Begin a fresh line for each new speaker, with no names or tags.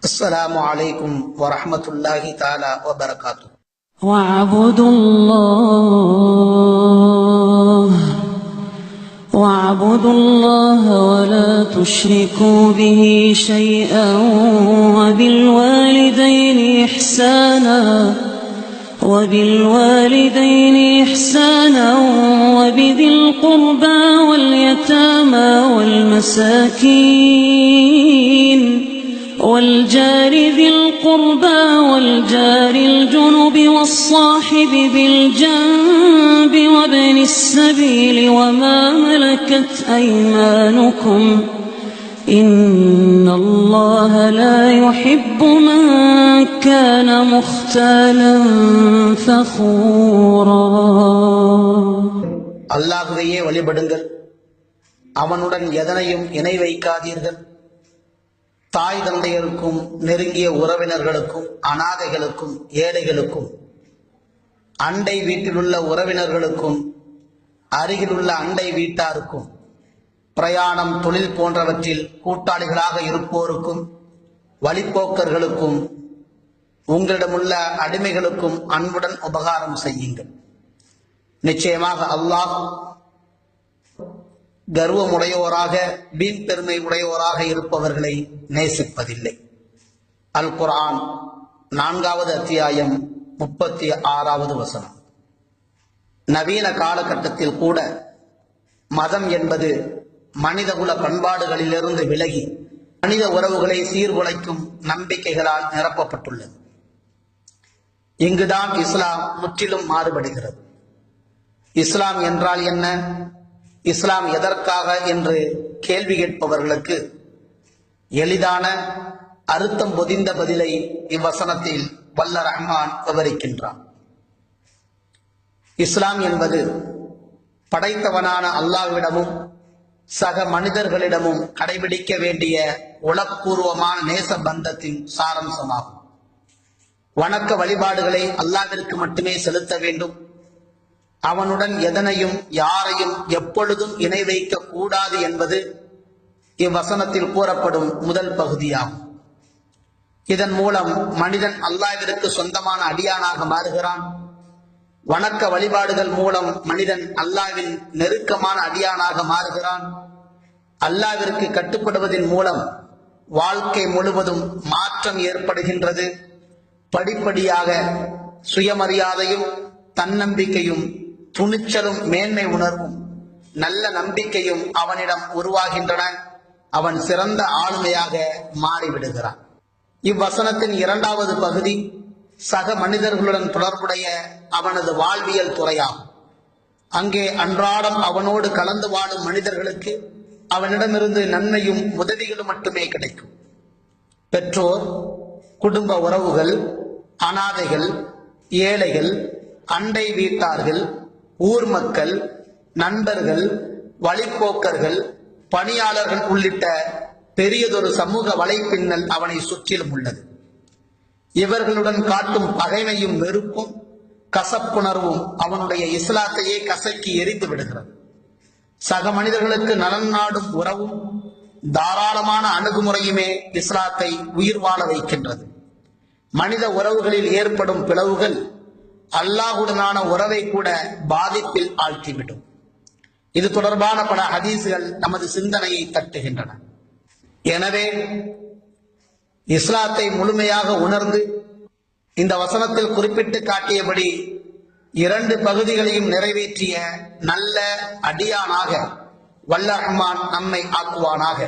السلام عليكم ورحمة الله تعالى وبركاته.
واعبدوا الله ولا تشركوا به شيئا وبالوالدين إحسانا وبذي القربى واليتامى والمساكين والجار ذي القربى والجار الجنب والصاحب بالجنب وابن السبيل وما ملكت أيمانكم إن الله لا يحب من كان مختالا فخورا.
அல்லாஹ்வையே வழிபடுங்கள், அவனுடன் எதனையும் இணை வைக்காதீர்கள். தாய் தந்தையருக்கும் நெருங்கிய உறவினர்களுக்கும் அனாதைகளுக்கும் ஏழைகளுக்கும் அண்டை வீட்டிலுள்ள உறவினர்களுக்கும் அருகிலுள்ள அண்டை வீட்டாருக்கும் பிரயாணம் தொழில் போன்றவற்றில் கூட்டாளிகளாக இருப்போருக்கும் வழிப்போக்கர்களுக்கும் உங்களிடமுள்ள அடிமைகளுக்கும் அன்புடன் உபகாரம் செய்யுங்கள். நிச்சயமாக அல்லாஹ் கர்வமுடையோராக வீண் பெருமை உடையோராக இருப்பவர்களை நேசிப்பதில்லை. அல் குர்ஆன் 4வது அத்தியாயம் 36வது வசனம். நவீன காலகட்டத்தில் கூட மதம் என்பது மனிதகுல பண்பாடுகளிலிருந்து விலகி மனித உறவுகளை சீர்குலைக்கும் நம்பிக்கைகளால் நிரப்பப்பட்டுள்ளது. இங்குதான் இஸ்லாம் முற்றிலும் மாறுபடுகிறது. இஸ்லாம் என்றால் என்ன, இஸ்லாம் எதற்காக என்று கேள்வி கேட்பவர்களுக்கு எளிதான அர்த்தம் பொதிந்த பதிலை இவ்வசனத்தில் வல்ல ரஹ்மான் விவரிக்கின்றான். இஸ்லாம் என்பது படைத்தவனான அல்லாஹ்விடமும் சக மனிதர்களிடமும் கடைபிடிக்க வேண்டிய உளப்பூர்வமான நேச பந்தத்தின் சாரம்சமாகும். வணக்க வழிபாடுகளை அல்லாஹ்விற்கு மட்டுமே செலுத்த வேண்டும். அவனுடன் எதனையும் யாரையும் எப்பொழுதும் இணை வைக்க கூடாது என்பது இவ்வசனத்தில் கூறப்படும் முதல் பகுதியாகும். இதன் மூலம் மனிதன் அல்லாஹ்விற்கு சொந்தமான அடியானாக மாறுகிறான். வணக்க வழிபாடுகள் மூலம் மனிதன் அல்லாஹ்வின் நெருக்கமான அடியானாக மாறுகிறான். அல்லாஹ்விற்கு கட்டுப்படுவதன் மூலம் வாழ்க்கை முழுவதும் மாற்றம் ஏற்படுகின்றது. படிப்படியாக சுயமரியாதையும் தன்னம்பிக்கையும் துணிச்சலும் மேன்மை உணர்வும் நல்ல நம்பிக்கையும் அவனிடம் உருவாகின்றன. அவன் சிறந்த ஆளுமையாக மாறிவிடுகிறான். இவ்வசனத்தின் 2வது பகுதி சக மனிதர்களுடன் தொடர்புடைய அவனது வாழ்வியல் துறையாகும். அங்கே அன்றாடம் அவனோடு கலந்து வாழும் மனிதர்களுக்கு அவனிடமிருந்து நன்மையும் உதவிகளும் மட்டுமே கிடைக்கும். பெற்றோர், குடும்ப உறவுகள், அனாதைகள், ஏழைகள், அண்டை வீட்டார்கள், ஊர் மக்கள், நண்பர்கள், வழிப்போக்கர்கள், பணியாளர்கள் உள்ளிட்ட பெரியதொரு சமூக வலைப்பின்னல் அவனை சுற்றிலும் உள்ளது. இவர்களுடன் காட்டும் பகைமையும் வெறுப்பும் கசப்புணர்வும் அவனுடைய இஸ்லாத்தையே கசக்கி எரிந்து விடுகிறது. சக மனிதர்களுக்கு நலன் நாடும் உறவும் தாராளமான அணுகுமுறையுமே இஸ்லாத்தை உயிர் வாழ வைக்கின்றது. மனித உறவுகளில் ஏற்படும் பிளவுகள் அல்லாஹுடனான உறவை கூட பாதிப்பில் ஆழ்த்திவிடும். இது தொடர்பான பல ஹதீஸ்கள் நமது சிந்தனையை தட்டுகின்றன. எனவே இஸ்லாத்தை முழுமையாக உணர்ந்து இந்த வசனத்தில் குறிப்பிட்டு காட்டியபடி 2 பகுதிகளையும் நிறைவேற்றிய நல்ல அடியானாக வல்ல ரஹ்மான் நம்மை ஆக்குவானாக.